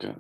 Good.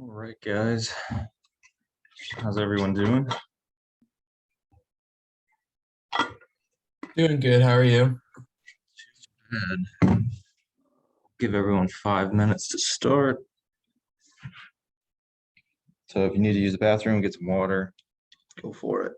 All right, guys. How's everyone doing? Doing good. How are you? Good. Give everyone 5 minutes to start. So if you need to use the bathroom, get some water, go for it.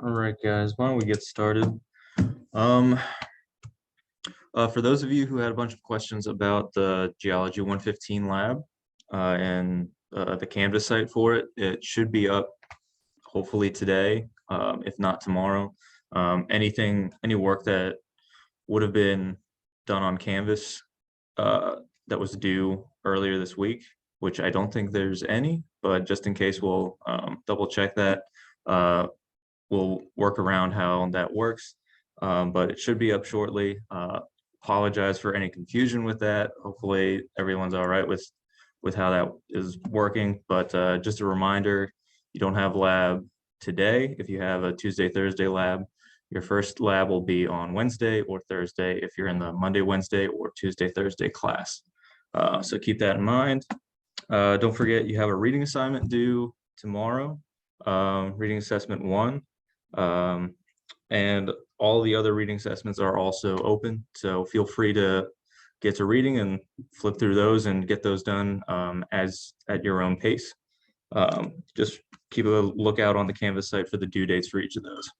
All right, guys, why don't we get started? For those of you who had a bunch of questions about the Geology 115 lab and the Canvas site for it, it should be up hopefully today, if not tomorrow. Any work that would have been done on Canvas that was due earlier this week, which I don't think there's any, but just in case, we'll double check that. We'll work around how that works, but it should be up shortly. Apologize for any confusion with that. Hopefully everyone's all right with how that is working, but just a reminder, you don't have lab today. If you have a Tuesday, Thursday lab, your first lab will be on Wednesday or Thursday if you're in the Monday, Wednesday, or Tuesday, Thursday class. So keep that in mind. Don't forget you have a reading assignment due tomorrow, reading assessment 1. And all the other reading assessments are also open, so feel free to get to reading and flip through those and get those done as at your own pace. Just keep a lookout on the Canvas site for the due dates for each of those.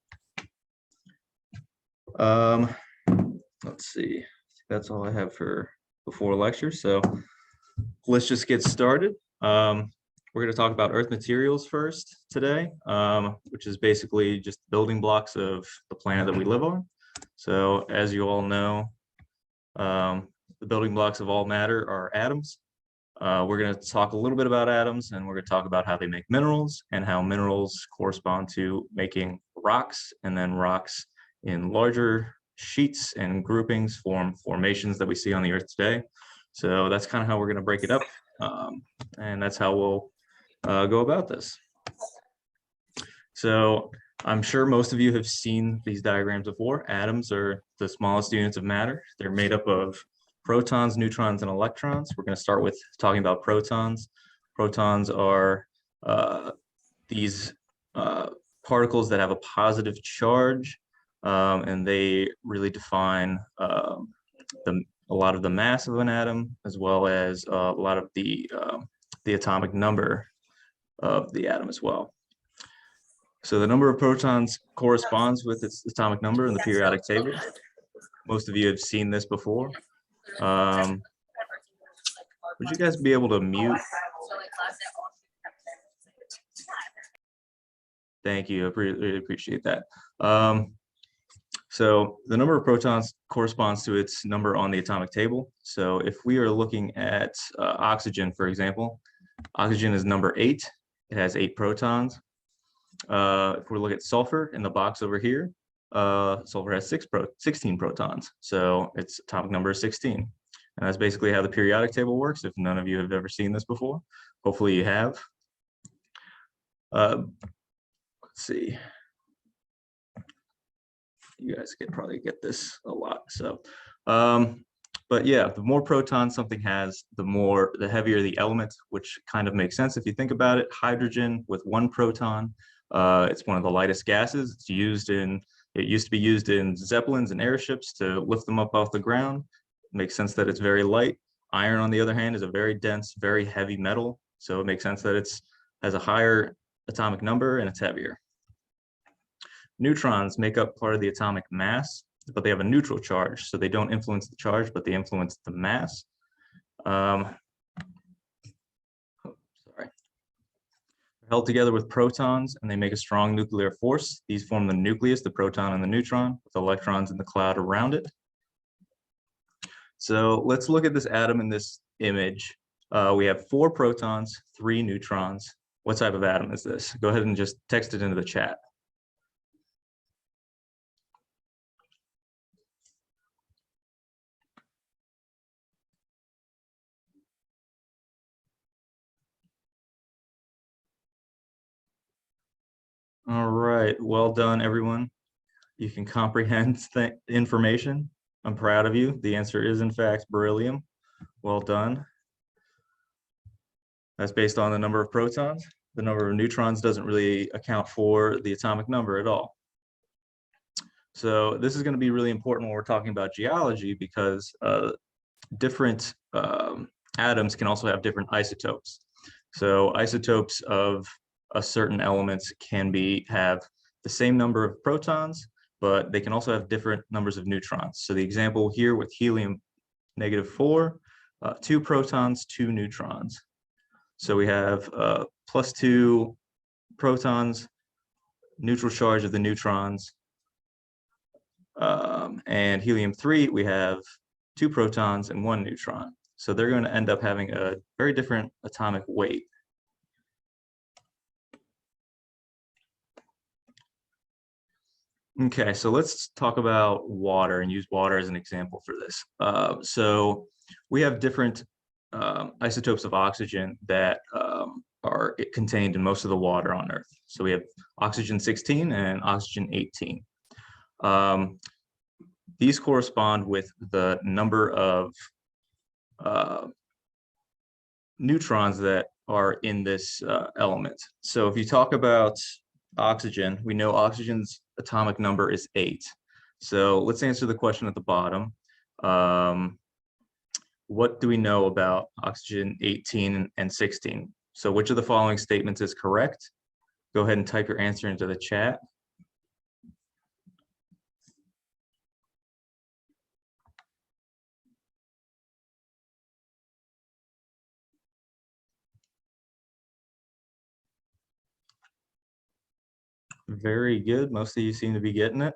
Let's see, that's all I have for before lecture, so let's just get started. We're going to talk about earth materials first today, which is basically just building blocks of the planet that we live on. So as you all know, the building blocks of all matter are atoms. We're going to talk a little bit about atoms, and we're going to talk about how they make minerals and how minerals correspond to making rocks, and then rocks in larger sheets and groupings form formations that we see on the earth today. So that's kind of how we're going to break it up, and that's how we'll go about this. So I'm sure most of you have seen these diagrams before. Atoms are the smallest units of matter. They're made up of protons, neutrons, and electrons. We're going to start with talking about protons. Protons are these particles that have a positive charge, and they really define a lot of the mass of an atom, as well as a lot of the atomic number of the atom as well. So the number of protons corresponds with its atomic number in the periodic table. Most of you have seen this before. Would you guys be able to mute? Thank you, I really appreciate that. So the number of protons corresponds to its number on the atomic table. So if we are looking at oxygen, for example, oxygen is number 8. It has 8 protons. If we look at sulfur in the box over here, sulfur has 16 protons. So its atomic number is 16. And that's basically how the periodic table works. If none of you have ever seen this before, hopefully you have. Let's see. You guys can probably get this a lot. So, but yeah, the more protons something has, the heavier the element, which kind of makes sense if you think about it. Hydrogen with 1 proton, it's one of the lightest gases. It used to be used in zeppelins and airships to lift them up off the ground. It makes sense that it's very light. Iron, on the other hand, is a very dense, very heavy metal. So it makes sense that it's has a higher atomic number and it's heavier. Neutrons make up part of the atomic mass, but they have a neutral charge. So they don't influence the charge, but they influence the mass. Sorry. They're held together with protons, and they make a strong nuclear force. These form the nucleus, the proton and the neutron, with electrons in the cloud around it. So let's look at this atom in this image. We have 4 protons, 3 neutrons. What type of atom is this? Go ahead and just text it into the chat. All right, well done, everyone. You can comprehend the information. I'm proud of you. The answer is, in fact, beryllium. Well done. That's based on the number of protons. The number of neutrons doesn't really account for the atomic number at all. So this is going to be really important when we're talking about geology, because different atoms can also have different isotopes. So isotopes of a certain element can have the same number of protons, but they can also have different numbers of neutrons. So the example here with helium -4, 2 protons, 2 neutrons. So we have +2 protons, neutral charge of the neutrons. And helium-3, we have 2 protons and 1 neutron. So they're going to end up having a very different atomic weight. Okay, so let's talk about water and use water as an example for this. So we have different isotopes of oxygen that are contained in most of the water on Earth. So we have oxygen-16 and oxygen-18. These correspond with the number of neutrons that are in this element. So if you talk about oxygen, we know oxygen's atomic number is 8. So let's answer the question at the bottom. What do we know about oxygen 18 and 16? So which of the following statements is correct? Go ahead and type your answer into the chat. Very good. Most of you seem to be getting it.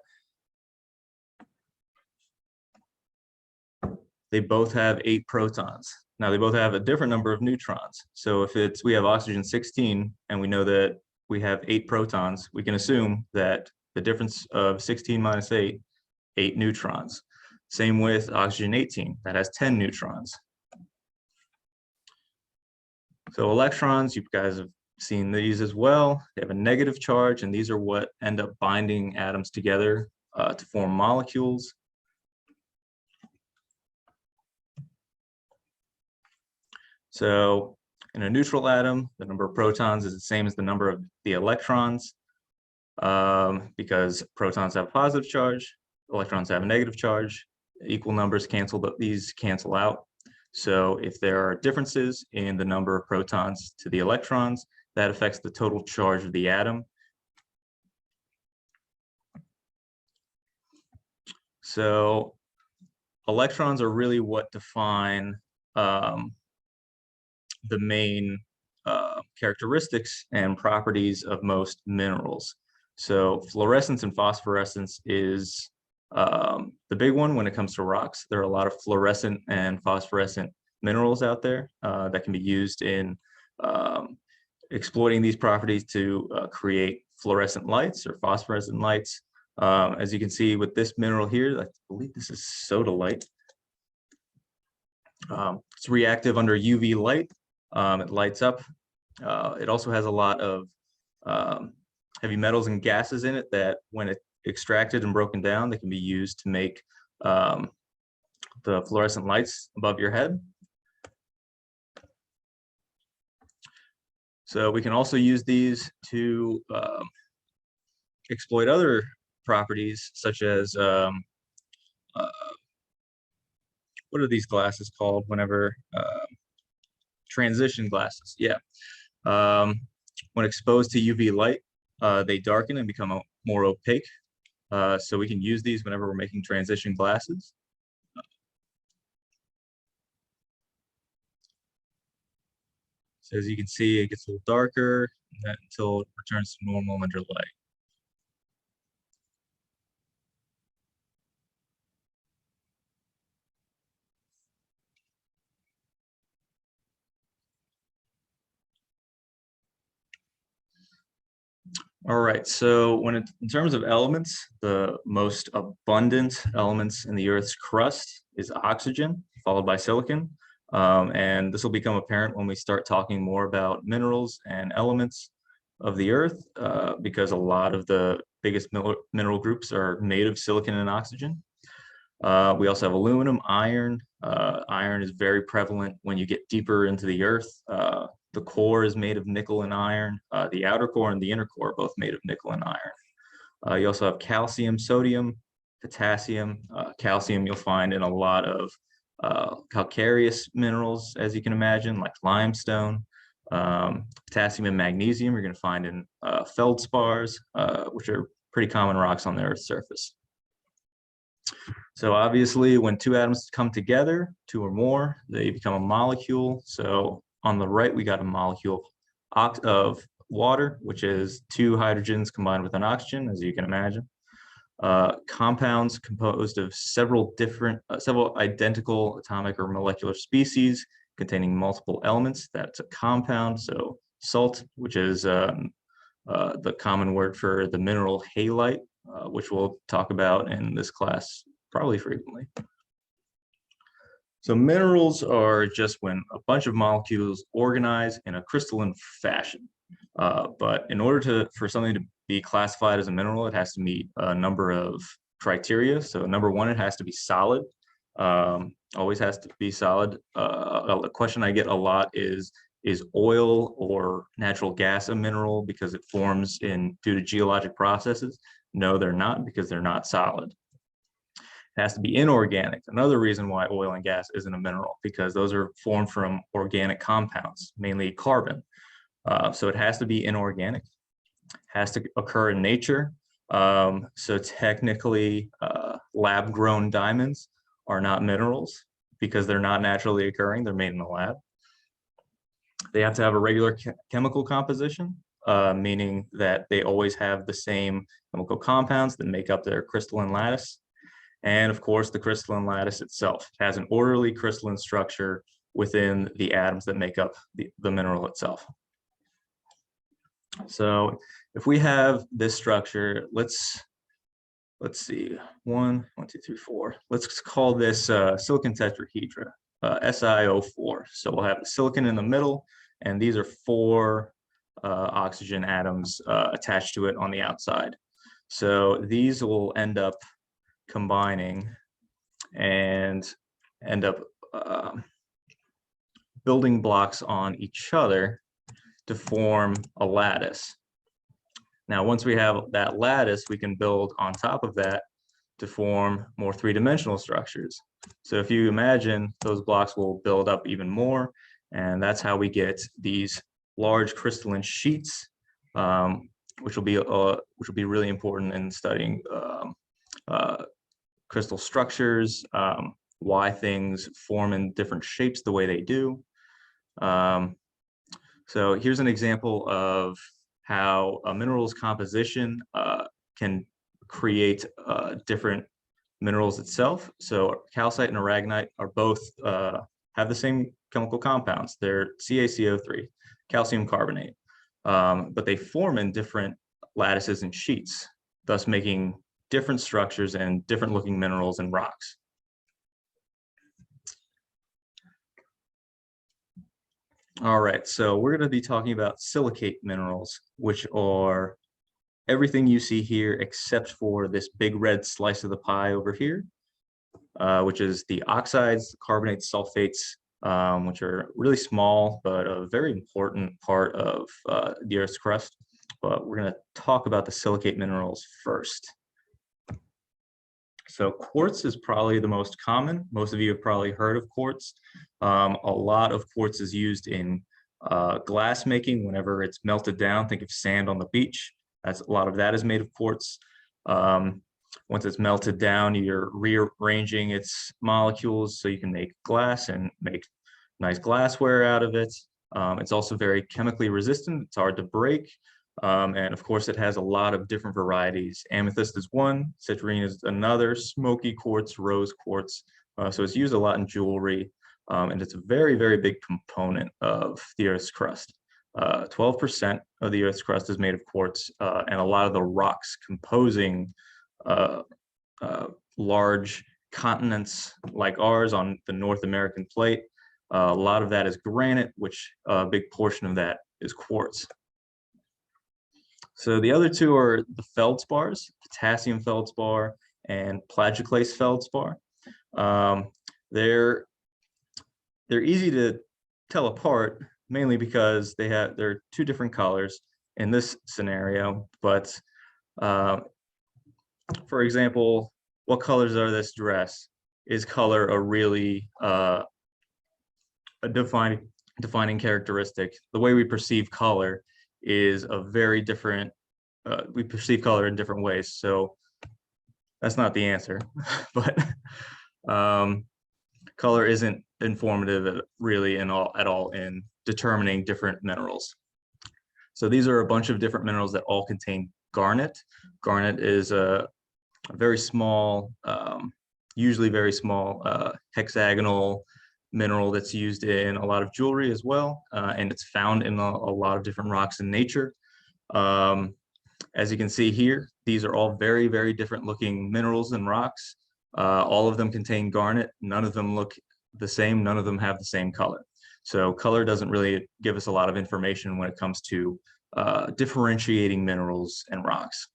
They both have 8 protons. Now they both have a different number of neutrons. So if we have oxygen-16 and we know that we have 8 protons, we can assume that the difference of 16 minus 8, 8 neutrons. Same with oxygen-18, that has 10 neutrons. So electrons, you guys have seen these as well. They have a negative charge, and these are what end up binding atoms together to form molecules. So in a neutral atom, the number of protons is the same as the number of the electrons, because protons have a positive charge, electrons have a negative charge. Equal numbers cancel, but these cancel out. So if there are differences in the number of protons to the electrons, that affects the total charge of the atom. So electrons are really what define the main characteristics and properties of most minerals. So fluorescence and phosphorescence is the big one when it comes to rocks. There are a lot of fluorescent and phosphorescent minerals out there that can be used in exploiting these properties to create fluorescent lights or phosphorescent lights. As you can see with this mineral here, I believe this is sodalite. It's reactive under UV light. It lights up. It also has a lot of heavy metals and gases in it that when it extracted and broken down, they can be used to make the fluorescent lights above your head. So we can also use these to exploit other properties, such as what are these glasses called whenever transition glasses? Yeah. When exposed to UV light, they darken and become more opaque. So we can use these whenever we're making transition glasses. So as you can see, it gets a little darker until it returns to normal under light. All right, so in terms of elements, the most abundant elements in the Earth's crust is oxygen, followed by silicon. And this will become apparent when we start talking more about minerals and elements of the Earth, because a lot of the biggest mineral groups are made of silicon and oxygen. We also have aluminum, iron. Iron is very prevalent when you get deeper into the Earth. The core is made of nickel and iron. The outer core and the inner core are both made of nickel and iron. You also have calcium, sodium, potassium. Calcium you'll find in a lot of calcareous minerals, as you can imagine, like limestone. Potassium and magnesium you're going to find in feldspars, which are pretty common rocks on the Earth's surface. So obviously, when two atoms come together, two or more, they become a molecule. So on the right, we got a molecule of water, which is two hydrogens combined with an oxygen, as you can imagine. Compounds composed of several identical atomic or molecular species containing multiple elements. That's a compound. So salt, which is the common word for the mineral halite, which we'll talk about in this class probably frequently. So minerals are just when a bunch of molecules organize in a crystalline fashion. But in order for something to be classified as a mineral, it has to meet a number of criteria. So number one, it has to be solid. Always has to be solid. A question I get a lot is oil or natural gas a mineral because it forms due to geologic processes? No, they're not, because they're not solid. It has to be inorganic. Another reason why oil and gas isn't a mineral, because those are formed from organic compounds, mainly carbon. So it has to be inorganic, has to occur in nature. So technically, lab-grown diamonds are not minerals because they're not naturally occurring. They're made in the lab. They have to have a regular chemical composition, meaning that they always have the same chemical compounds that make up their crystalline lattice. And of course, the crystalline lattice itself has an orderly crystalline structure within the atoms that make up the mineral itself. So if we have this structure, let's see, 1, 2, 3, 4. Let's call this silicon tetrahedra, SiO4. So we'll have the silicon in the middle, and these are 4 oxygen atoms attached to it on the outside. So these will end up combining and end up building blocks on each other to form a lattice. Now, once we have that lattice, we can build on top of that to form more three-dimensional structures. So if you imagine, those blocks will build up even more, and that's how we get these large crystalline sheets, which will be really important in studying crystal structures, why things form in different shapes the way they do. So here's an example of how a mineral's composition can create different minerals itself. So calcite and aragonite are both have the same chemical compounds. They're CaCO3, calcium carbonate, but they form in different lattices and sheets, thus making different structures and different looking minerals and rocks. All right, so we're going to be talking about silicate minerals, which are everything you see here except for this big red slice of the pie over here, which is the oxides, carbonates, sulfates, which are really small, but a very important part of the Earth's crust. But we're going to talk about the silicate minerals first. So quartz is probably the most common. Most of you have probably heard of quartz. A lot of quartz is used in glass making. Whenever it's melted down, think of sand on the beach. A lot of that is made of quartz. Once it's melted down, you're rearranging its molecules so you can make glass and make nice glassware out of it. It's also very chemically resistant. It's hard to break. And of course, it has a lot of different varieties. Amethyst is one, citrine is another, smoky quartz, rose quartz. So it's used a lot in jewelry, and it's a very, very big component of the Earth's crust. 12% of the Earth's crust is made of quartz, and a lot of the rocks composing large continents like ours on the North American plate, a lot of that is granite, which a big portion of that is quartz. So the other two are the feldspars, potassium feldspar and plagioclase feldspar. They're easy to tell apart, mainly because they're 2 different colors in this scenario. But for example, what colors are this dress? Is color a really a defining defining characteristic. The way we perceive color is a very different, we perceive color in different ways. So that's not the answer, but color isn't informative really at all in determining different minerals. So these are a bunch of different minerals that all contain garnet. Garnet is a very small, usually very small hexagonal mineral that's used in a lot of jewelry as well, and it's found in a lot of different rocks in nature. As you can see here, these are all very, very different looking minerals and rocks. All of them contain garnet. None of them look the same. None of them have the same color. So color doesn't really give us a lot of information when it comes to differentiating minerals and rocks.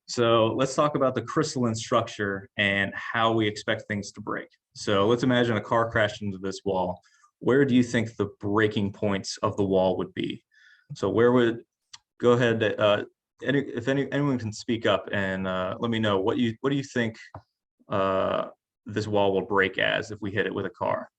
So let's talk about the crystalline structure and how we expect things to break. So let's imagine a car crashed into this wall. Where do you think the breaking points of the wall would be? So where would, go ahead, if anyone can speak up and let me know, what do you think this wall will break as if we hit it with a car?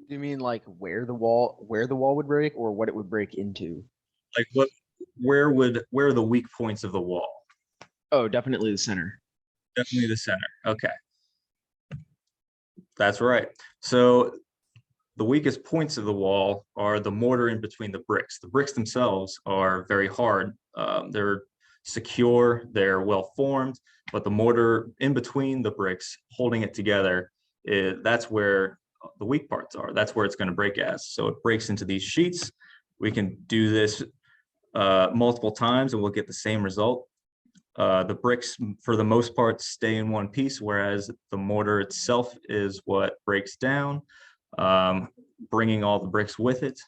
Do you mean like where the wall would break, or what it would break into? Like where are the weak points of the wall? Oh, definitely the center. Definitely the center. Okay. That's right. So the weakest points of the wall are the mortar in between the bricks. The bricks themselves are very hard. They're secure, they're well formed, but the mortar in between the bricks holding it together, that's where the weak parts are. That's where it's going to break as. So it breaks into these sheets. We can do this multiple times and we'll get the same result. The bricks, for the most part, stay in one piece, whereas the mortar itself is what breaks down, bringing all the bricks with it.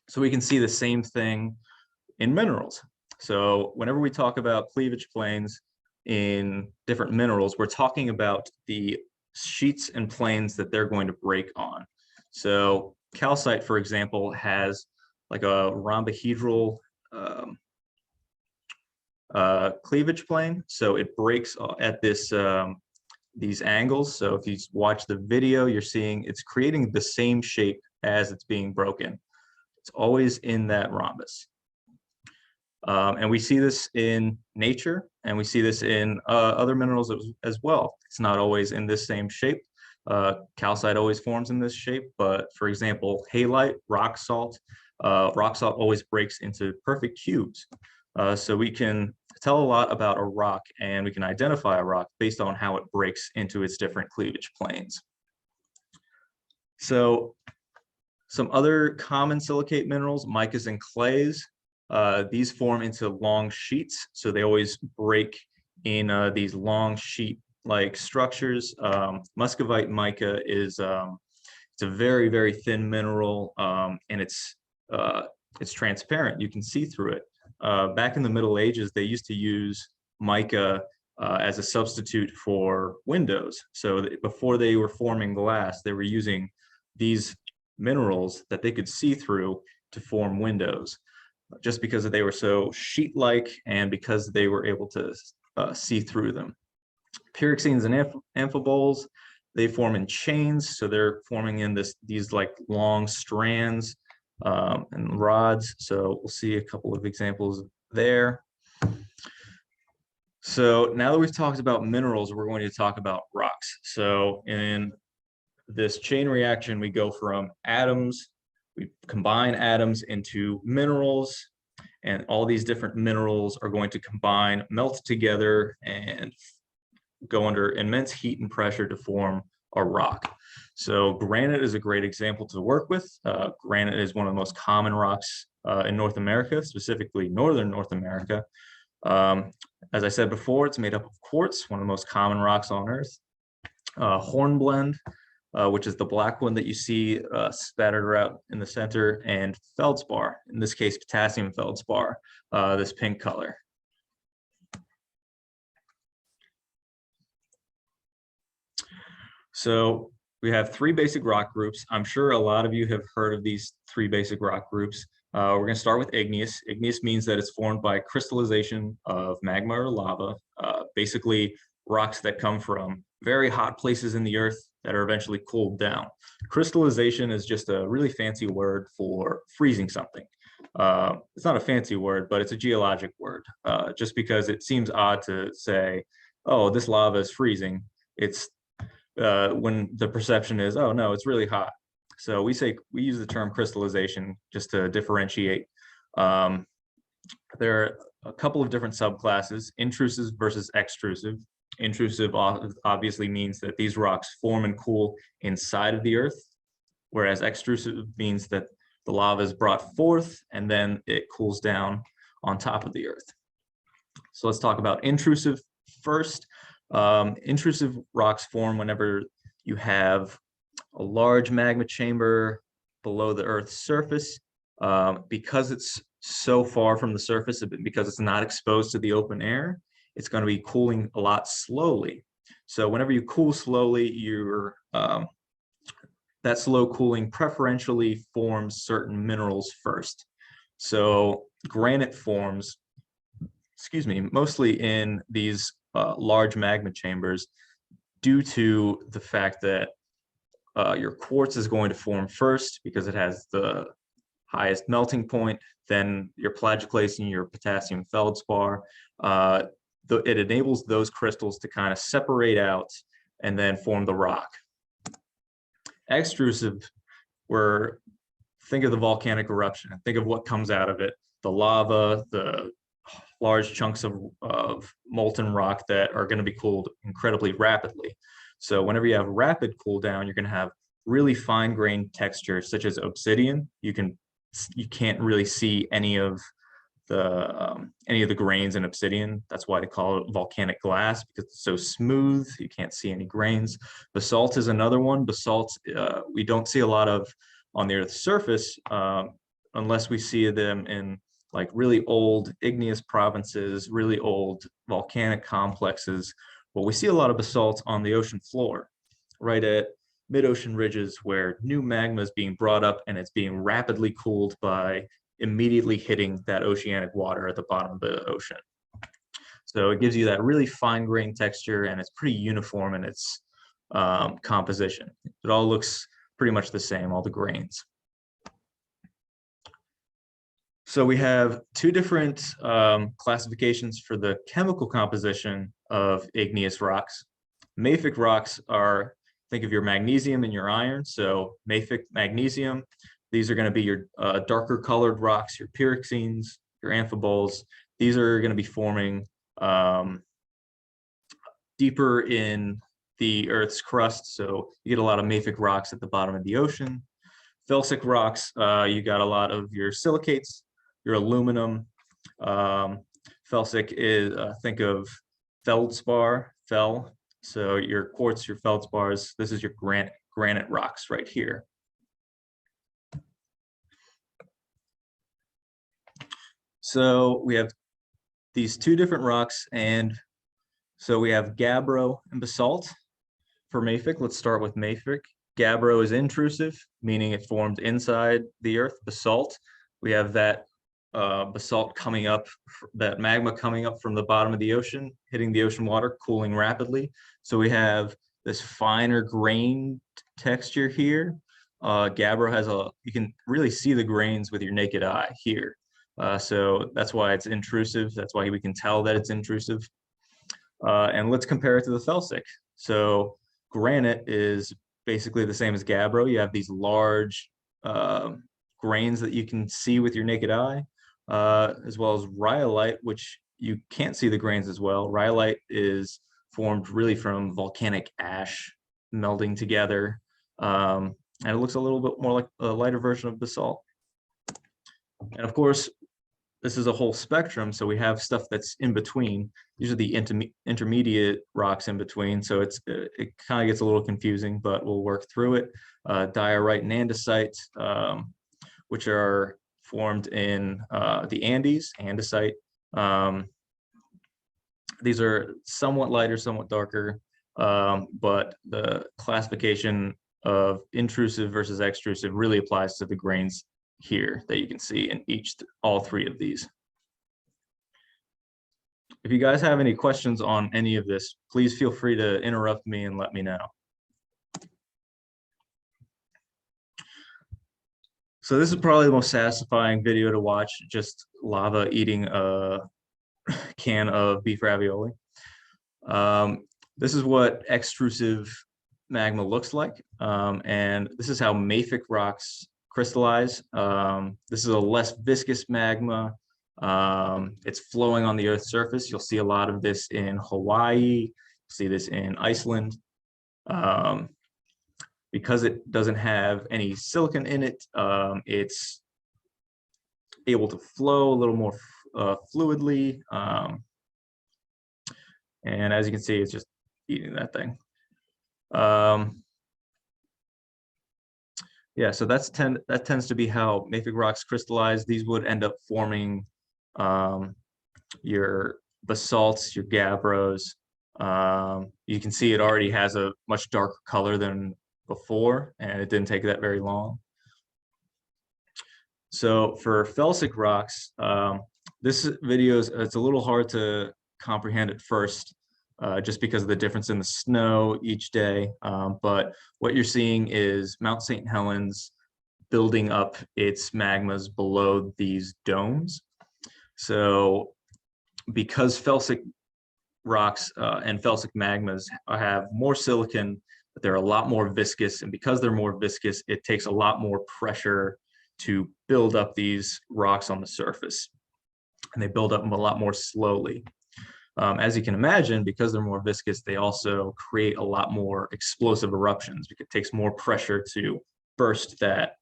So we can see the same thing in minerals. So whenever we talk about cleavage planes in different minerals, we're talking about the sheets and planes that they're going to break on. So calcite, for example, has like a rhombohedral cleavage plane. So it breaks at these angles. So if you watch the video, you're seeing it's creating the same shape as it's being broken. It's always in that rhombus. And we see this in nature, and we see this in other minerals as well. It's not always in this same shape. Calcite always forms in this shape, but for example, halite, rock salt always breaks into perfect cubes. So we can tell a lot about a rock, and we can identify a rock based on how it breaks into its different cleavage planes. So some other common silicate minerals, micas and clays, these form into long sheets. So they always break in these long sheet-like structures. Muscovite mica is it's a very, very thin mineral, and it's transparent. You can see through it. Back in the Middle Ages, they used to use mica as a substitute for windows. So before they were forming glass, they were using these minerals that they could see through to form windows, just because they were so sheet-like and because they were able to see through them. Pyroxenes and amphiboles, they form in chains, so they're forming in these like long strands and rods. So we'll see a couple of examples there. So now that we've talked about minerals, we're going to talk about rocks. So in this chain reaction, we go from atoms, we combine atoms into minerals, and all these different minerals are going to combine, melt together, and go under immense heat and pressure to form a rock. So granite is a great example to work with. Granite is one of the most common rocks in North America, specifically Northern North America. As I said before, it's made up of quartz, one of the most common rocks on Earth. Hornblende, which is the black one that you see spattered around in the center, and feldspar, in this case, potassium feldspar, this pink color. So We have three basic rock groups. I'm sure a lot of you have heard of these three basic rock groups. We're going to start with igneous. Igneous means that it's formed by crystallization of magma or lava, basically rocks that come from very hot places in the earth that are eventually cooled down. Crystallization is just a really fancy word for freezing something. It's not a fancy word, but it's a geologic word, just because it seems odd to say, oh, this lava is freezing. It's when the perception is, oh no, it's really hot. So we use the term crystallization just to differentiate. There are a couple of different subclasses: intrusive versus extrusive. Intrusive obviously means that these rocks form and cool inside of the earth, whereas extrusive means that the lava is brought forth and then it cools down on top of the earth. So let's talk about intrusive first. Intrusive rocks form whenever you have a large magma chamber below the Earth's surface. Because it's so far from the surface, because it's not exposed to the open air, it's going to be cooling a lot slowly. So whenever you cool slowly, that slow cooling preferentially forms certain minerals first. So granite forms, mostly in these large magma chambers, due to the fact that your quartz is going to form first because it has the highest melting point, then your plagioclase and your potassium feldspar. It enables those crystals to kind of separate out and then form the rock. Extrusive, think of the volcanic eruption, think of what comes out of it, the lava, the large chunks of molten rock that are going to be cooled incredibly rapidly. So whenever you have rapid cool down, you're going to have really fine-grained texture, such as obsidian. You can't really see any of the grains in obsidian. That's why they call it volcanic glass, because it's so smooth. You can't see any grains. Basalt is another one. Basalt, we don't see a lot of on the Earth's surface unless we see them in like really old igneous provinces, really old volcanic complexes. But we see a lot of basalt on the ocean floor, right at mid-ocean ridges where new magma is being brought up and it's being rapidly cooled by immediately hitting that oceanic water at the bottom of the ocean. So it gives you that really fine-grained texture, and it's pretty uniform in its composition. It all looks pretty much the same, all the grains. So we have two different classifications for the chemical composition of igneous rocks. Mafic rocks are, think of your magnesium and your iron. So mafic magnesium, these are going to be your darker colored rocks, your pyroxenes, your amphiboles. These are going to be forming deeper in the Earth's crust. So you get a lot of mafic rocks at the bottom of the ocean. Felsic rocks, you got a lot of your silicates, your aluminum. Felsic is, think of feldspar, fel. So your quartz, your feldspars, this is your granite rocks right here. So we have these two different rocks, and so we have gabbro and basalt. For mafic, let's start with mafic. Gabbro is intrusive, meaning it formed inside the earth. Basalt, we have that basalt coming up, that magma coming up from the bottom of the ocean, hitting the ocean water, cooling rapidly. So we have this finer grained texture here. Gabbro has you can really see the grains with your naked eye here. So that's why it's intrusive. That's why we can tell that it's intrusive. And let's compare it to the felsic. So granite is basically the same as gabbro. You have these large grains that you can see with your naked eye, as well as rhyolite, which you can't see the grains as well. Rhyolite is formed really from volcanic ash melding together. And it looks a little bit more like a lighter version of basalt. And of course, this is a whole spectrum. So we have stuff that's in between. These are the intermediate rocks in between. So it kind of gets a little confusing, but we'll work through it. Diorite and andesite, which are formed in the Andes, andesite. These are somewhat lighter, somewhat darker, but the classification of intrusive versus extrusive really applies to the grains here that you can see in all three of these. If you guys have any questions on any of this, please feel free to interrupt me and let me know. So this is probably the most satisfying video to watch, just lava eating a can of beef ravioli. This is what extrusive magma looks like, and this is how mafic rocks crystallize. This is a less viscous magma. It's flowing on the Earth's surface. You'll see a lot of this in Hawaii, see this in Iceland. Because it doesn't have any silicon in it, it's able to flow a little more fluidly. And as you can see, it's just eating that thing. Yeah, so that tends to be how mafic rocks crystallize. These would end up forming your basalts, your gabbros. You can see it already has a much darker color than before, and it didn't take that very long. So for felsic rocks, this video it's a little hard to comprehend at first, just because of the difference in the snow each day. But what you're seeing is Mount St. Helens building up its magmas below these domes. So because felsic rocks and felsic magmas have more silicon, but they're a lot more viscous, and because they're more viscous, it takes a lot more pressure to build up these rocks on the surface, and they build up them a lot more slowly. As you can imagine, because they're more viscous, they also create a lot more explosive eruptions because it takes more pressure to burst that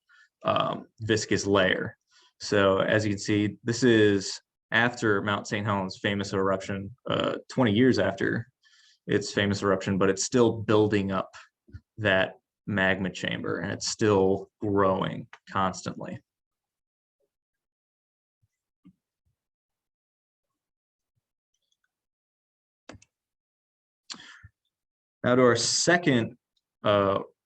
viscous layer. So as you can see, this is after Mount St. Helens' famous eruption, 20 years after its famous eruption, but it's still building up that magma chamber, and it's still growing constantly. Now to our second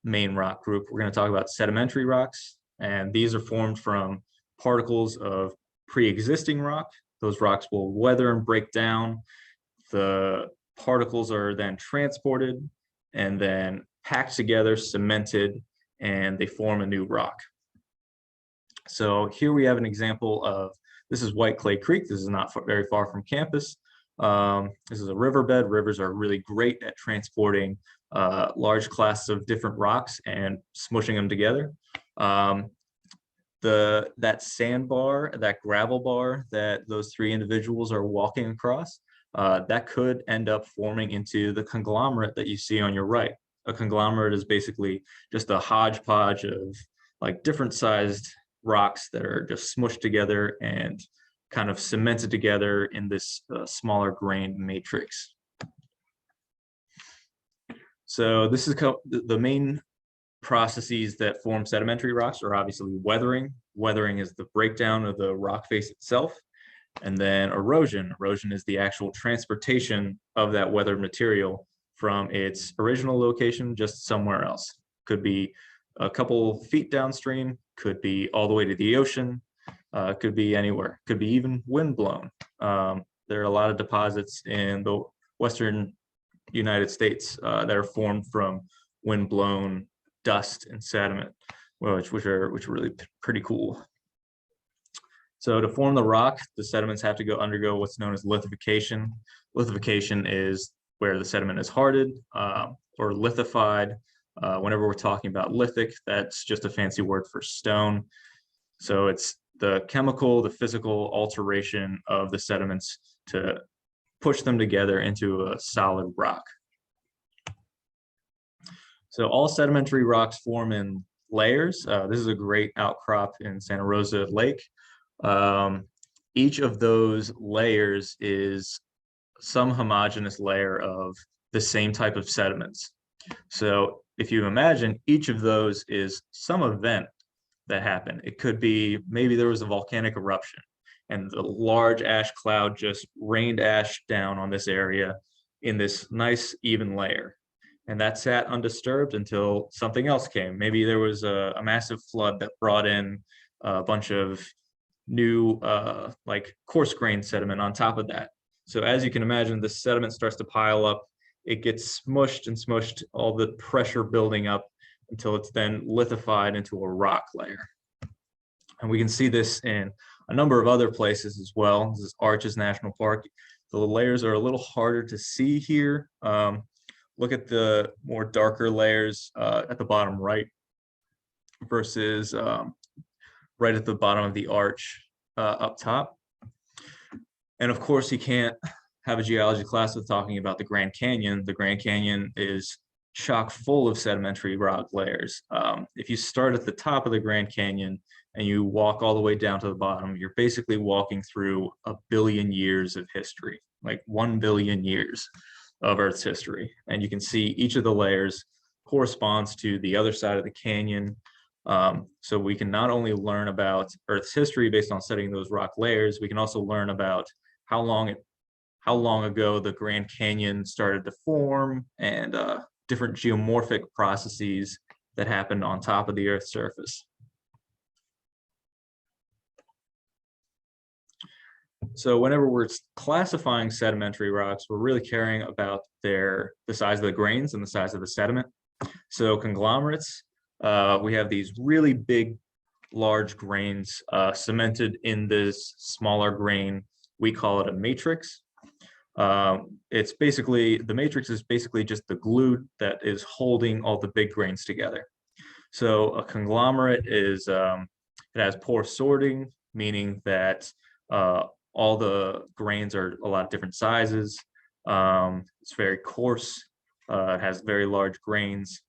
main rock group, we're going to talk about sedimentary rocks, and these are formed from particles of pre-existing rock. Those rocks will weather and break down. The particles are then transported and then packed together, cemented, and they form a new rock. So here we have an example of, this is White Clay Creek. This is not very far from campus. This is a riverbed. Rivers are really great at transporting large classes of different rocks and smushing them together. That sandbar, that gravel bar that those three individuals are walking across, that could end up forming into the conglomerate that you see on your right. A conglomerate is basically just a hodgepodge of like different sized rocks that are just smushed together and kind of cemented together in this smaller grained matrix. So this is the main processes that form sedimentary rocks are obviously weathering. Weathering is the breakdown of the rock face itself. And then erosion. Erosion is the actual transportation of that weathered material from its original location just somewhere else. Could be a couple feet downstream, could be all the way to the ocean, could be anywhere, could be even wind blown. There are a lot of deposits in the Western United States that are formed from wind blown dust and sediment, which are really pretty cool. So to form the rock, the sediments have to undergo what's known as lithification. Lithification is where the sediment is hardened or lithified. Whenever we're talking about lithic, that's just a fancy word for stone. So it's the chemical, the physical alteration of the sediments to push them together into a solid rock. So all sedimentary rocks form in layers. This is a great outcrop in Santa Rosa Lake. Each of those layers is some homogeneous layer of the same type of sediments. So if you imagine, each of those is some event that happened. It could be maybe there was a volcanic eruption and the large ash cloud just rained ash down on this area in this nice even layer. And that sat undisturbed until something else came. Maybe there was a massive flood that brought in a bunch of new like coarse grained sediment on top of that. So as you can imagine, the sediment starts to pile up. It gets smushed and smushed, all the pressure building up until it's then lithified into a rock layer. And we can see this in a number of other places as well. This is Arches National Park. The layers are a little harder to see here. Look at the more darker layers at the bottom right versus right at the bottom of the arch up top. And of course, you can't have a geology class without talking about the Grand Canyon. The Grand Canyon is chock full of sedimentary rock layers. If you start at the top of the Grand Canyon and you walk all the way down to the bottom, you're basically walking through 1 billion years of history, like 1 billion years of Earth's history. And you can see each of the layers corresponds to the other side of the canyon. So we can not only learn about Earth's history based on studying those rock layers, we can also learn about how long ago the Grand Canyon started to form, and different geomorphic processes that happened on top of the Earth's surface. So whenever we're classifying sedimentary rocks, we're really caring about the size of the grains and the size of the sediment. So conglomerates, we have these really big, large grains cemented in this smaller grain. We call it a matrix. It's basically, the matrix is basically just the glue that is holding all the big grains together. So a conglomerate is, it has poor sorting, meaning that all the grains are a lot of different sizes. It's very coarse, it has very large grains.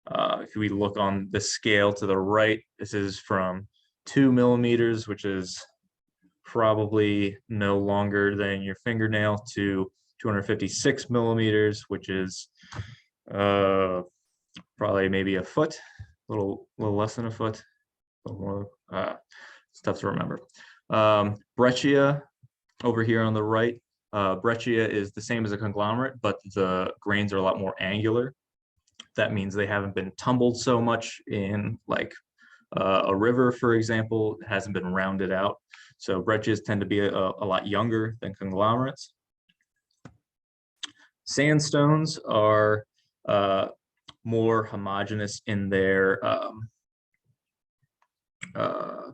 If we look on the scale to the right, this is from 2 millimeters, which is probably no longer than your fingernail, to 256 millimeters, which is probably maybe a foot, a little less than a foot, a little more. It's tough to remember. Breccia over here on the right, breccia is the same as a conglomerate, but the grains are a lot more angular. That means they haven't been tumbled so much in like a river, for example. It hasn't been rounded out. So breccias tend to be a lot younger than conglomerates. Sandstones are more homogeneous in their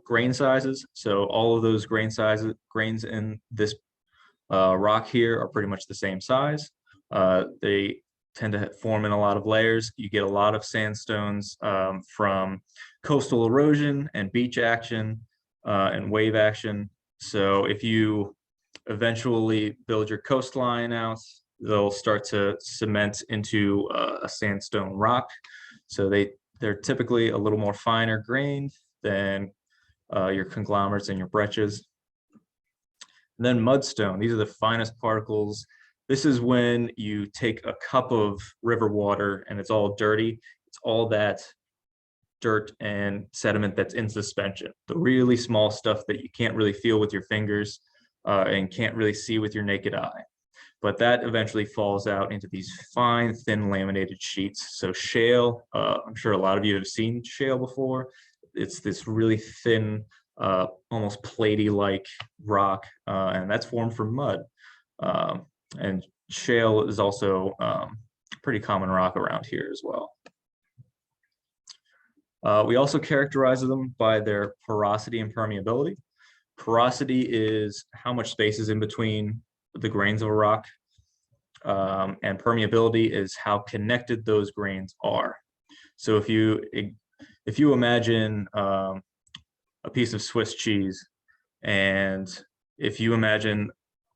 grain sizes. So all of those grains in this rock here are pretty much the same size. They tend to form in a lot of layers. You get a lot of sandstones from coastal erosion and beach action and wave action. So if you eventually build your coastline out, they'll start to cement into a sandstone rock. So they're typically a little more finer grained than your conglomerates and your breccias. And then mudstone, these are the finest particles. This is when you take a cup of river water and it's all dirty. It's all that dirt and sediment that's in suspension, the really small stuff that you can't really feel with your fingers and can't really see with your naked eye. But that eventually falls out into these fine, thin laminated sheets. So shale, I'm sure a lot of you have seen shale before. It's this really thin, almost platey-like rock, and that's formed from mud. And shale is also pretty common rock around here as well. We also characterize them by their porosity and permeability. Porosity is how much space is in between the grains of a rock, and permeability is how connected those grains are. So if you imagine a piece of Swiss cheese, and if you imagine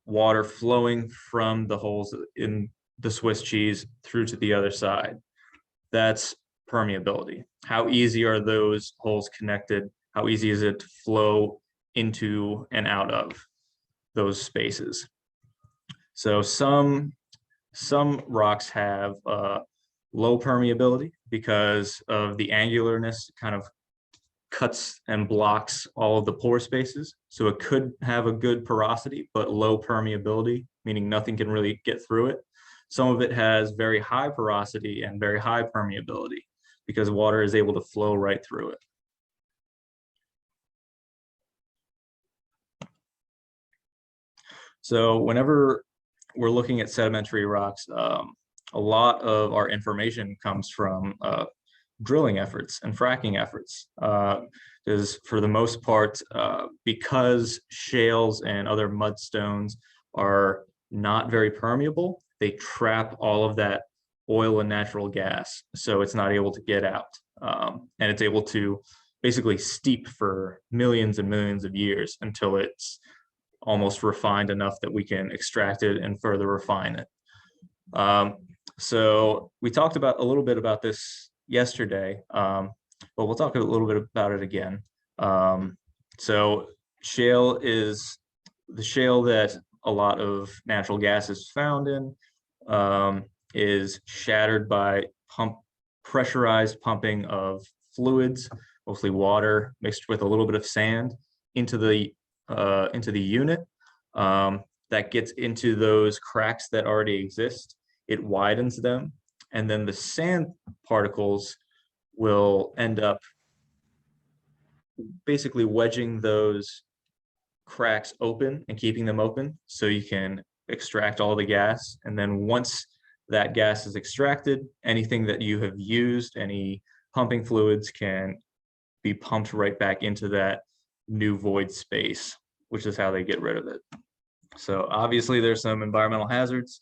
water flowing from the holes in the Swiss cheese through to the other side, that's permeability. How easy are those holes connected? How easy is it to flow into and out of those spaces? So some rocks have low permeability because of the angularness, kind of cuts and blocks all of the pore spaces. So it could have a good porosity, but low permeability, meaning nothing can really get through it. Some of it has very high porosity and very high permeability because water is able to flow right through it. So whenever we're looking at sedimentary rocks, a lot of our information comes from drilling efforts and fracking efforts. Because for the most part, because shales and other mudstones are not very permeable, they trap all of that oil and natural gas, so it's not able to get out. And it's able to basically steep for millions and millions of years until it's almost refined enough that we can extract it and further refine it. So we talked about a little bit about this yesterday, but we'll talk a little bit about it again. So shale is the shale that a lot of natural gas is found in, is shattered by pressurized pumping of fluids, mostly water mixed with a little bit of sand into the unit. That gets into those cracks that already exist. It widens them, and then the sand particles will end up basically wedging those cracks open and keeping them open so you can extract all the gas. And then once that gas is extracted, anything that you have used, any pumping fluids, can be pumped right back into that new void space, which is how they get rid of it. So obviously there's some environmental hazards.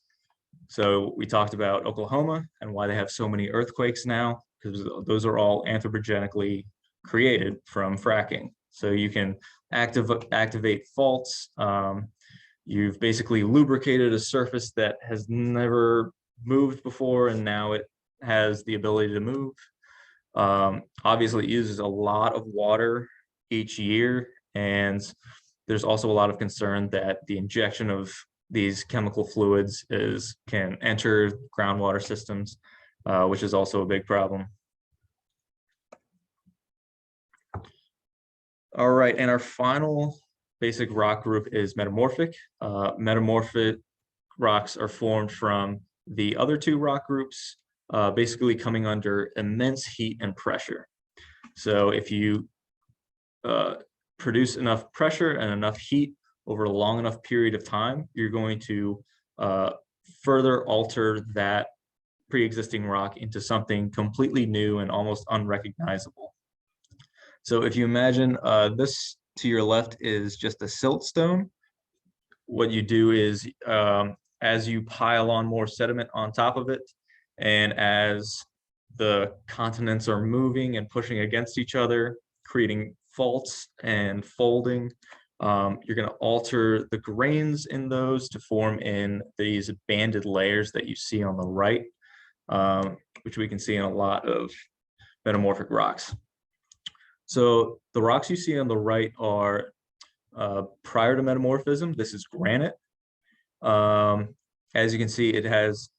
So we talked about Oklahoma and why they have so many earthquakes now, because those are all anthropogenically created from fracking. So you can activate faults. You've basically lubricated a surface that has never moved before, and now it has the ability to move. Obviously it uses a lot of water each year, and there's also a lot of concern that the injection of these chemical fluids can enter groundwater systems, which is also a big problem. All right, and our final basic rock group is metamorphic. Metamorphic rocks are formed from the other two rock groups, basically coming under immense heat and pressure. So if you produce enough pressure and enough heat over a long enough period of time, you're going to further alter that pre-existing rock into something completely new and almost unrecognizable. So if you imagine this to your left is just a siltstone, what you do is as you pile on more sediment on top of it, and as the continents are moving and pushing against each other, creating faults and folding, you're going to alter the grains in those to form in these banded layers that you see on the right, which we can see in a lot of metamorphic rocks. So the rocks you see on the right are prior to metamorphism. This is granite. As you can see, it has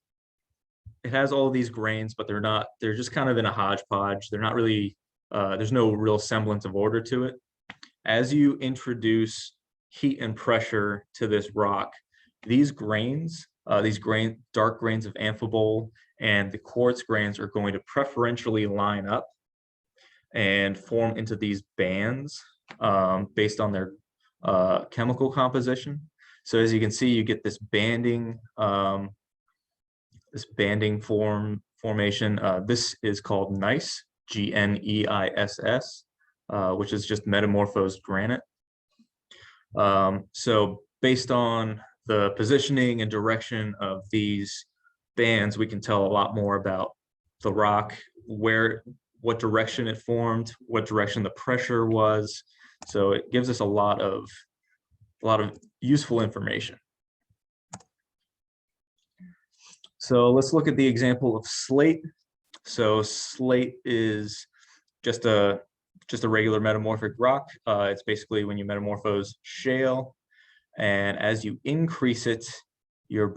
all of these grains, but they're just kind of in a hodgepodge. They're not really, there's no real semblance of order to it. As you introduce heat and pressure to this rock, these dark grains of amphibole and the quartz grains are going to preferentially line up and form into these bands based on their chemical composition. So as you can see, you get this banding formation. This is called gneiss, G-N-E-I-S-S, which is just metamorphosed granite. So based on the positioning and direction of these bands, we can tell a lot more about the rock, what direction it formed, what direction the pressure was. So it gives us a lot of useful information. So let's look at the example of slate. So slate is just a regular metamorphic rock. It's basically when you metamorphose shale, and as you increase it, you're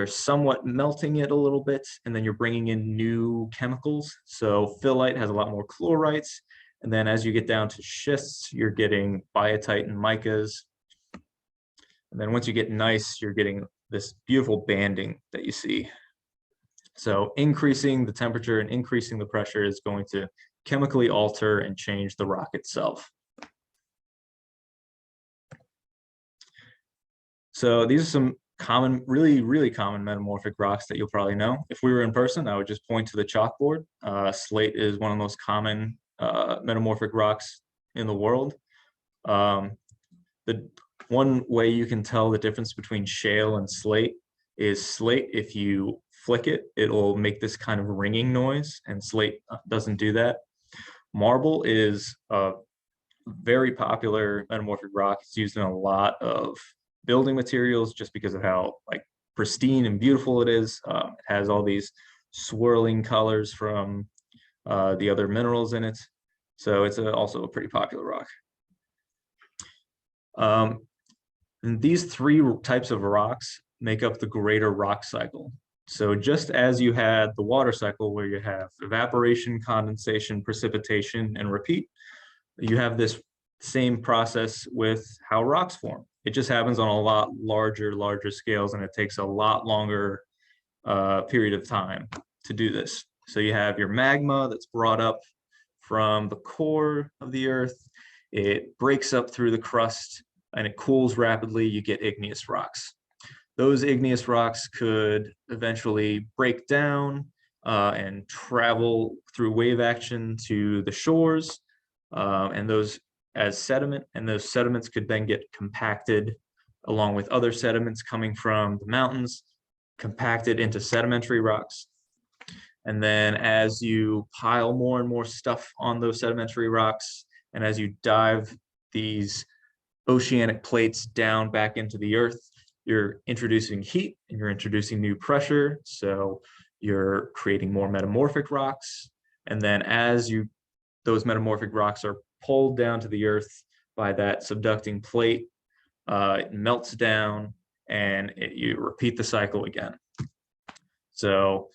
somewhat melting it a little bit, and then you're bringing in new chemicals. So phyllite has a lot more chlorites, and then as you get down to schists, you're getting biotite and micas. And then once you get gneiss, you're getting this beautiful banding that you see. So increasing the temperature and increasing the pressure is going to chemically alter and change the rock itself. So these are some common, really common metamorphic rocks that you'll probably know. If we were in person, I would just point to the chalkboard. Slate is one of the most common metamorphic rocks in the world. The one way you can tell the difference between shale and slate is slate, if you flick it, it'll make this kind of ringing noise, and slate doesn't do that. Marble is a very popular metamorphic rock. It's used in a lot of building materials just because of how like pristine and beautiful it is. It has all these swirling colors from the other minerals in it. So it's also a pretty popular rock. And these three types of rocks make up the greater rock cycle. So just as you had the water cycle where you have evaporation, condensation, precipitation, and repeat, you have this same process with how rocks form. It just happens on a lot larger scales, and it takes a lot longer period of time to do this. So you have your magma that's brought up from the core of the earth. It breaks up through the crust and it cools rapidly. You get igneous rocks. Those igneous rocks could eventually break down and travel through wave action to the shores, and those as sediment, and those sediments could then get compacted along with other sediments coming from the mountains, compacted into sedimentary rocks. And then as you pile more and more stuff on those sedimentary rocks, and as you dive these oceanic plates down back into the earth, you're introducing heat and you're introducing new pressure. So you're creating more metamorphic rocks. And then as those metamorphic rocks are pulled down to the earth by that subducting plate, it melts down and you repeat the cycle again. So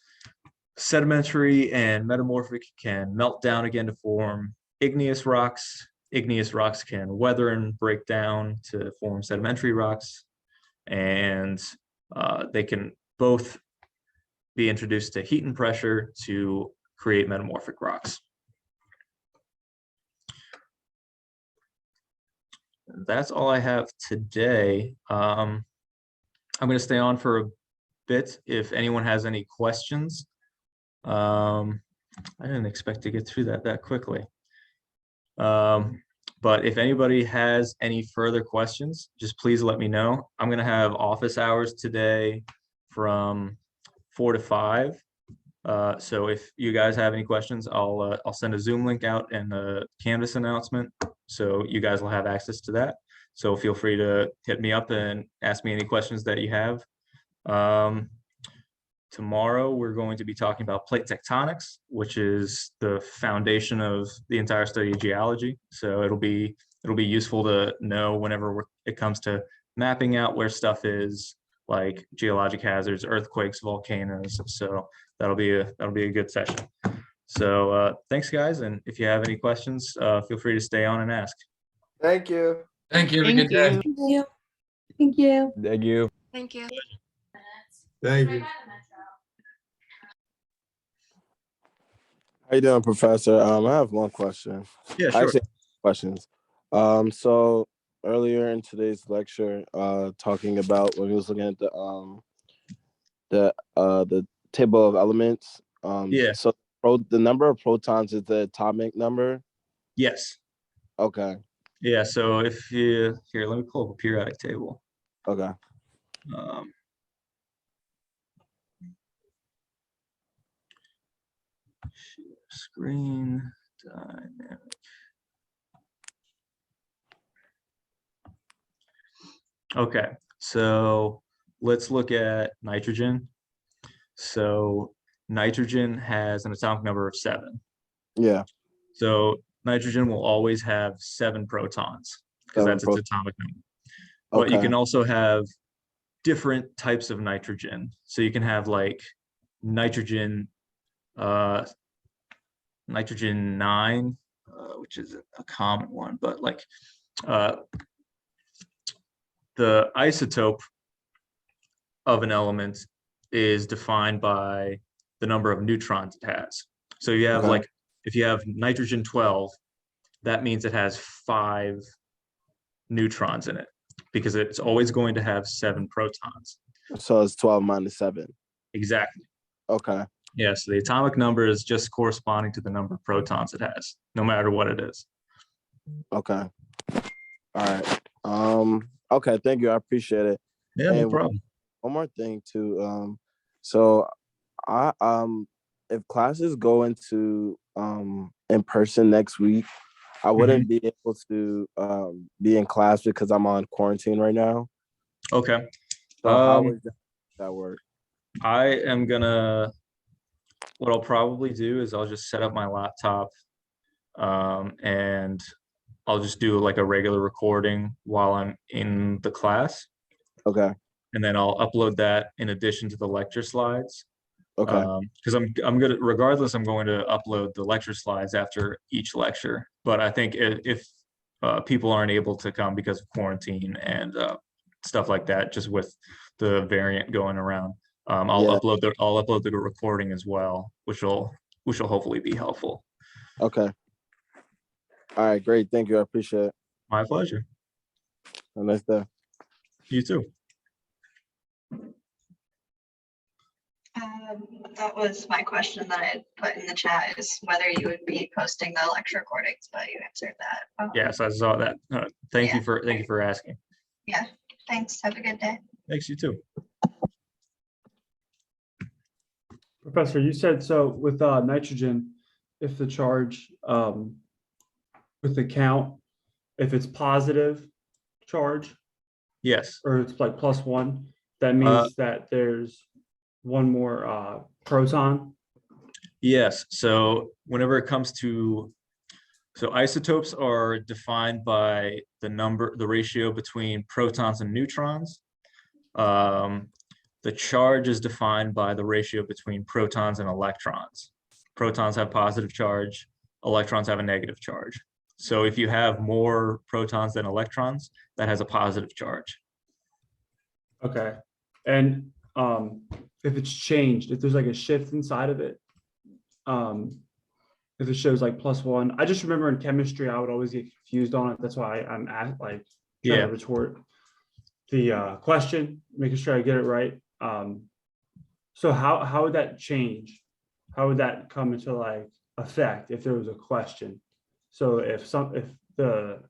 sedimentary and metamorphic can melt down again to form igneous rocks. Igneous rocks can weather and break down to form sedimentary rocks. And they can both be introduced to heat and pressure to create metamorphic rocks. That's all I have today. I'm going to stay on for a bit if anyone has any questions. I didn't expect to get through that quickly. But if anybody has any further questions, just please let me know. I'm going to have office hours today from 4 to 5. So if you guys have any questions, I'll send a Zoom link out and a Canvas announcement, so you guys will have access to that. So feel free to hit me up and ask me any questions that you have. Tomorrow, we're going to be talking about plate tectonics, which is the foundation of the entire study of geology. So it'll be useful to know whenever it comes to mapping out where stuff is, like geologic hazards, earthquakes, volcanoes. So that'll be a good session. So thanks, guys. And if you have any questions, feel free to stay on and ask. Thank you. Thank you. Have a good day. Thank you. Thank you. Thank you. Thank you. Thank you. How you doing, Professor? I have one question. Yeah, sure. Actually, questions. So earlier in today's lecture, talking about when we was looking at the table of elements. Yeah. So the number of protons is the atomic number. Yes. Okay. Yeah. So if you here, let me pull up a periodic table. Okay. Screen dynamic. Okay, so let's look at nitrogen. So nitrogen has an atomic number of 7. Yeah. So nitrogen will always have 7 protons because that's its atomic number. But you can also have different types of nitrogen. So you can have like nitrogen 9, which is a common one, but like the isotope of an element is defined by the number of neutrons it has. So you have Okay. like, if you have nitrogen 12, that means it has 5 neutrons in it because it's always going to have 7 protons. So it's 12 minus 7. Exactly. Okay. Yeah, so the atomic number is just corresponding to the number of protons it has, no matter what it is. Okay. All right. Okay, thank you. I appreciate it. Yeah, no And problem. one more thing too. So I if classes go into in person next week, I wouldn't be able to be in class because I'm on quarantine right now. Okay. So how would that work? I am gonna, what I'll probably do is I'll just set up my laptop and I'll just do like a regular recording while I'm in the class. Okay. And then I'll upload that in addition to the lecture slides. Okay. Because I'm gonna, regardless, I'm going to upload the lecture slides after each lecture. But I think if people aren't able to come because of quarantine and stuff like that, just with the variant going around, I'll Yeah. upload the recording as well, which will hopefully be helpful. Okay. All right, great. Thank you. I appreciate it. My pleasure. Have a nice day. You too. That was my question that I had put in the chat, is whether you would be posting the lecture recordings, but you answered that. Yes, I saw that. Thank you for asking. Yeah, thanks. Have a good day. Thanks, you too. Professor, you said so with nitrogen, if the charge with the count, if it's positive charge Yes. or it's like +1, that means that there's one more proton. Yes. So whenever it comes to, so isotopes are defined by the ratio between protons and neutrons. The charge is defined by the ratio between protons and electrons. Protons have positive charge, electrons have a negative charge. So if you have more protons than electrons, that has a positive charge. Okay. And if it's changed, if there's like a shift inside of it, if it shows like +1, I just remember in chemistry, I would always get confused on it. That's why I'm at like trying to retort the question, making sure I get it right. So how would that change? How would that come into like effect if there was a question? So if the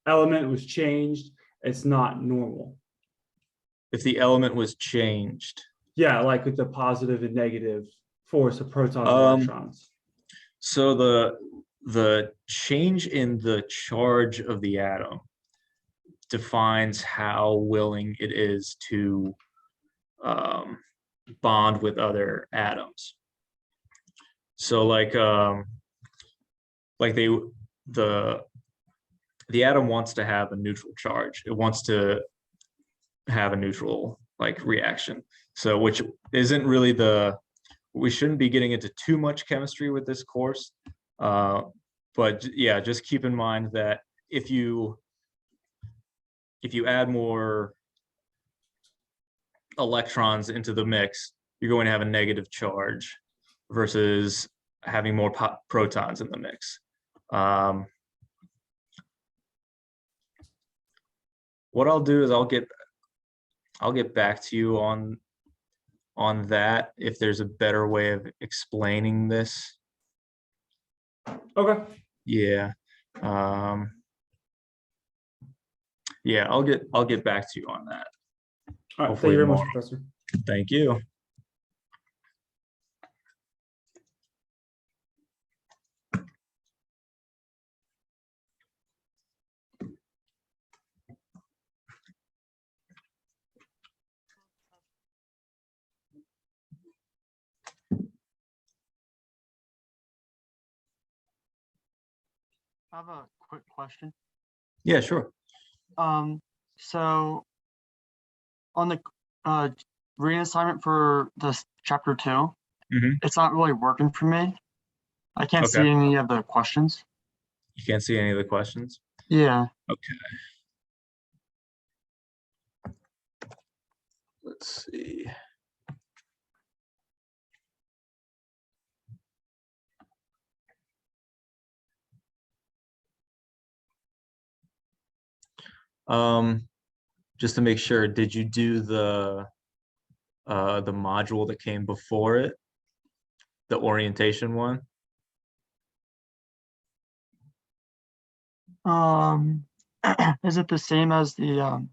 element was changed, it's not normal. If the element was changed. Yeah, like with the positive and negative force of protons and electrons. So the change in the charge of the atom defines how willing it is to bond with other atoms. So like the atom wants to have a neutral charge. It wants to have a neutral like reaction. So which isn't really we shouldn't be getting into too much chemistry with this course. But yeah, just keep in mind that if you add more electrons into the mix, you're going to have a negative charge versus having more protons in the mix. What I'll do is I'll get back to you on that if there's a better way of explaining this. Okay. Yeah. Yeah, I'll get back to you on that. All right. Hopefully Thank you very much, tomorrow. Professor. Thank you. I have a quick question. Yeah, sure. So on the reading assignment for this chapter 2, it's not really working for me. I can't see any of the questions. You can't see any of the questions? Yeah. Okay. let's see. Just to make sure, did you do the module that came before it? The orientation one? Is it the same as the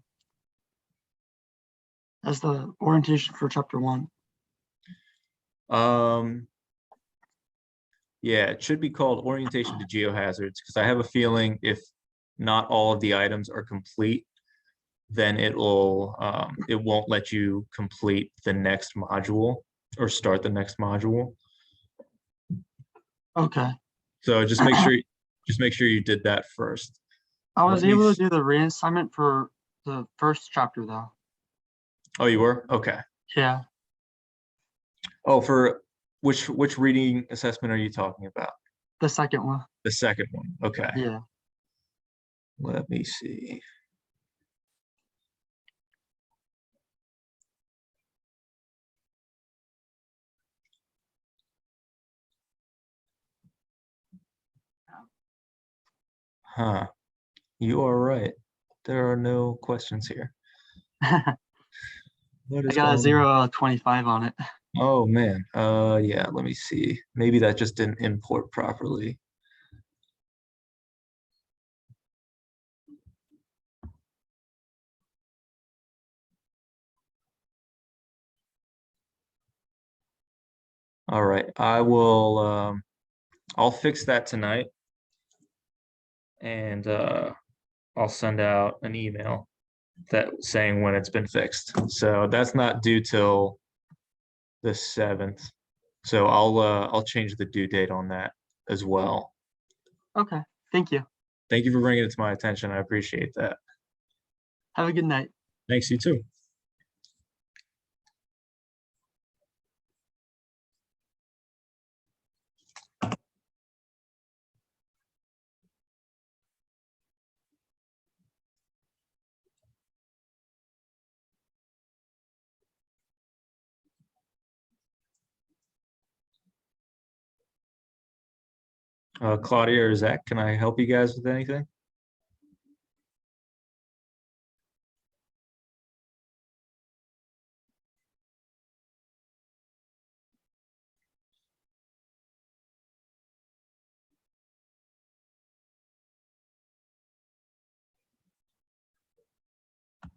orientation for chapter 1? Yeah, it should be called Orientation to Geohazards, because I have a feeling if not all of the items are complete, then it won't let you complete the next module or start the next module. Okay. So just make sure you did that first. I was Let me able s- to do the reassignment for the first chapter though. Oh, you were? Okay. Yeah. Oh, for which reading assessment are you talking about? The second one. The second one. Okay. Yeah. Let me see. Huh. You are right. There are no questions here. I What is got a going 0 on? out of 25 on it. Oh man. Yeah, let me see. Maybe that just didn't import properly. All right. I'll fix that tonight. And I'll send out an email saying when it's been fixed. So that's not due till the 7th. So I'll change the due date on that as well. Okay. Thank you. Thank you for bringing it to my attention. I appreciate that. Have a good night. Thanks, you too. Claudia or Zach, can I help you guys with anything?